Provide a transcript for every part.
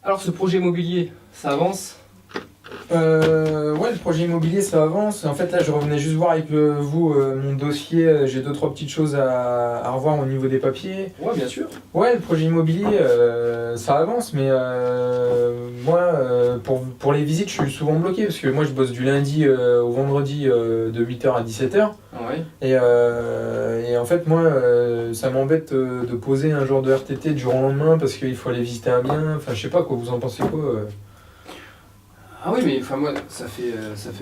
Alors ce projet immobilier, ça avance? Ouais, le projet immobilier ça avance. En fait, là, je revenais juste voir avec vous mon dossier. J'ai deux, trois petites choses à revoir au niveau des papiers. Ouais, bien sûr. Ouais, le projet immobilier ça avance, mais moi, pour les visites, je suis souvent bloqué parce que moi, je bosse du lundi au vendredi de 8h à 17h. Ouais. Et en fait, moi, ça m'embête de poser un jour de RTT du jour au lendemain parce qu'il faut aller visiter un bien. Enfin, je sais pas quoi, vous en pensez quoi Ah oui, mais enfin moi, ça fait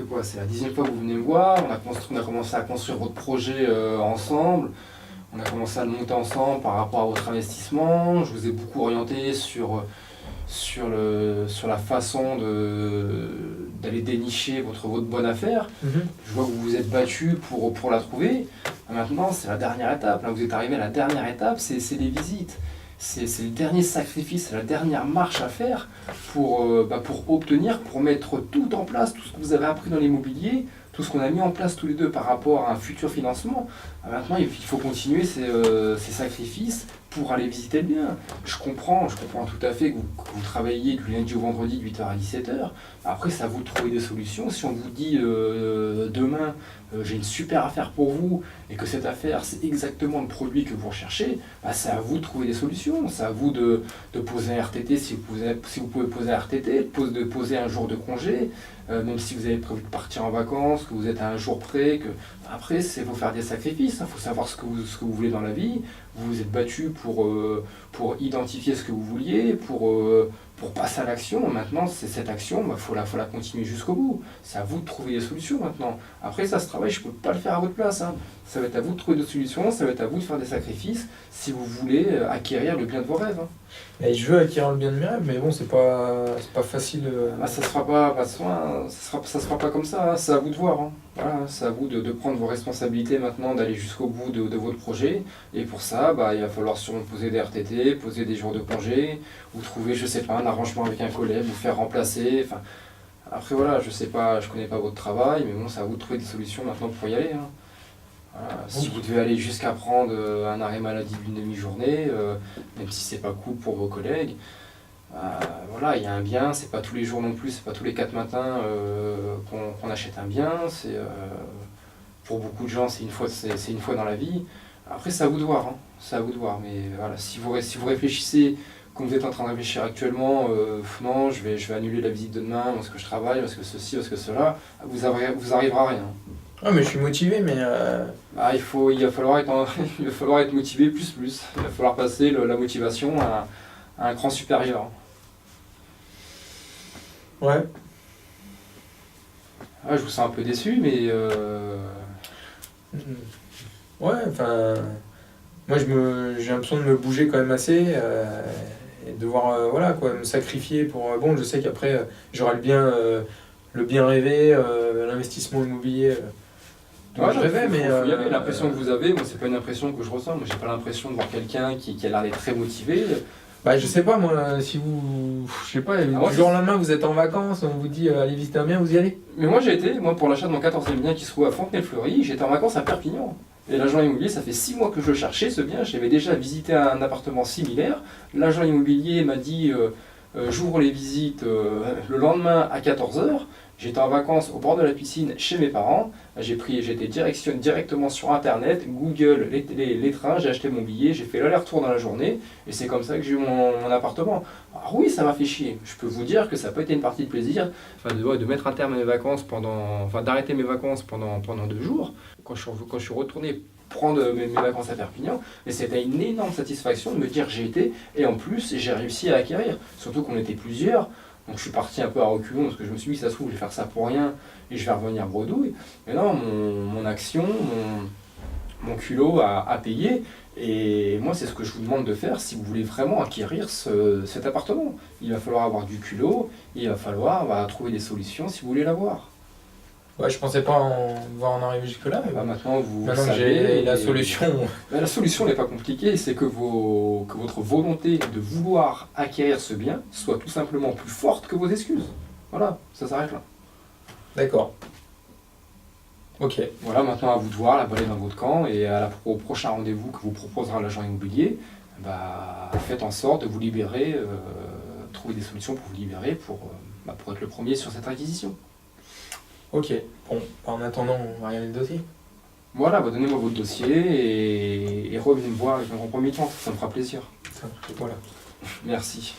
quoi? C'est la 10e fois que vous venez me voir. On a commencé à construire votre projet ensemble. On a commencé à le monter ensemble par rapport à votre investissement. Je vous ai beaucoup orienté sur la façon d'aller dénicher votre bonne affaire. Je vois que vous vous êtes battu pour la trouver. Maintenant, c'est la dernière étape. Là, vous êtes arrivé à la dernière étape, c'est les visites. C'est le dernier sacrifice, c'est la dernière marche à faire pour obtenir, pour mettre tout en place, tout ce que vous avez appris dans l'immobilier, tout ce qu'on a mis en place tous les deux par rapport à un futur financement. Maintenant, il faut continuer ces sacrifices pour aller visiter le bien. Je comprends tout à fait que vous travaillez du lundi au vendredi de 8h à 17h. Après, c'est à vous de trouver des solutions. Si on vous dit demain, j'ai une super affaire pour vous, et que cette affaire, c'est exactement le produit que vous recherchez, c'est à vous de trouver des solutions. C'est à vous de poser un RTT si vous pouvez poser un RTT, de poser un jour de congé, même si vous avez prévu de partir en vacances, que vous êtes à un jour près. Après, c'est faut faire des sacrifices. Il faut savoir ce que vous voulez dans la vie. Vous vous êtes battu pour identifier ce que vous vouliez, pour passer à l'action. Maintenant, c'est cette action, faut la continuer jusqu'au bout. C'est à vous de trouver des solutions maintenant. Après, ça, ce travail, je ne peux pas le faire à votre place. Ça va être à vous de trouver des solutions, ça va être à vous de faire des sacrifices si vous voulez acquérir le bien de vos rêves. Et je veux acquérir le bien de mes rêves, mais bon, c'est pas facile. Ça se fera pas, ça se fera pas comme ça, c'est à vous de voir. Voilà, c'est à vous de prendre vos responsabilités maintenant, d'aller jusqu'au bout de votre projet. Et pour ça, il va falloir sûrement poser des RTT, poser des jours de congé, ou trouver, je sais pas, un arrangement avec un collègue, vous faire remplacer. Après voilà, je sais pas, je connais pas votre travail, mais bon, c'est à vous de trouver des solutions maintenant pour y aller. Voilà, si vous devez aller jusqu'à prendre un arrêt maladie d'une demi-journée, même si c'est pas cool pour vos collègues, voilà, il y a un bien, c'est pas tous les jours non plus, c'est pas tous les 4 matins qu'on achète un bien, pour beaucoup de gens c'est une fois dans la vie. Après c'est à vous de voir, c'est à vous de voir, mais voilà, si vous réfléchissez comme vous êtes en train de réfléchir actuellement, non, je vais annuler la visite de demain, parce que je travaille, parce que ceci, parce que cela, vous arrivera à rien. Ah, mais je suis motivé, mais. Il va falloir être motivé plus. Il va falloir passer la motivation à un cran supérieur. Ouais. Je vous sens un peu déçu, mais. Ouais, enfin. Moi, j'ai l'impression de me bouger quand même assez. Et de devoir voilà, quoi, me sacrifier pour. Bon, je sais qu'après, j'aurai le bien rêvé, l'investissement immobilier. Ouais, je rêvais, mais. Il y avait l'impression que vous avez, moi, c'est pas une impression que je ressens. Moi, j'ai pas l'impression de voir quelqu'un qui a l'air d'être très motivé. Je sais pas, moi, si vous. Je sais pas, du jour au lendemain, vous êtes en vacances, on vous dit allez visiter un bien, vous y allez. Mais moi, pour l'achat de mon 14e bien qui se trouve à Fontenay-le-Fleury, j'étais en vacances à Perpignan. Et l'agent immobilier, ça fait 6 mois que je le cherchais, ce bien. J'avais déjà visité un appartement similaire. L'agent immobilier m'a dit j'ouvre les visites le lendemain à 14h. J'étais en vacances au bord de la piscine chez mes parents. J'étais directement sur internet, Google, les trains, j'ai acheté mon billet, j'ai fait l'aller-retour dans la journée et c'est comme ça que j'ai eu mon appartement. Alors oui, ça m'a fait chier. Je peux vous dire que ça n'a pas été une partie de plaisir de mettre un terme à mes vacances d'arrêter mes vacances pendant 2 jours. Quand je suis retourné prendre mes vacances à Perpignan, mais c'était une énorme satisfaction de me dire j'ai été et en plus j'ai réussi à acquérir. Surtout qu'on était plusieurs. Donc je suis parti un peu à reculons parce que je me suis dit, ça se trouve, je vais faire ça pour rien et je vais revenir bredouille. Mais non, mon action, mon culot a payé. Et moi, c'est ce que je vous demande de faire si vous voulez vraiment acquérir cet appartement. Il va falloir avoir du culot, il va falloir trouver des solutions si vous voulez l'avoir. Ouais, je pensais pas en arriver jusque-là. Mais maintenant que j'ai la solution. La solution n'est pas compliquée, c'est que votre volonté de vouloir acquérir ce bien soit tout simplement plus forte que vos excuses. Voilà, ça s'arrête là. D'accord. Ok. Voilà, maintenant à vous de voir, la balle est dans votre camp et au prochain rendez-vous que vous proposera l'agent immobilier, faites en sorte de vous libérer trouver des solutions pour vous libérer, pour être le premier sur cette acquisition. Ok, bon, en attendant, on va regarder le dossier. Voilà, donnez-moi votre dossier et revenez me voir avec un grand premier temps, ça me fera plaisir. Voilà. Merci.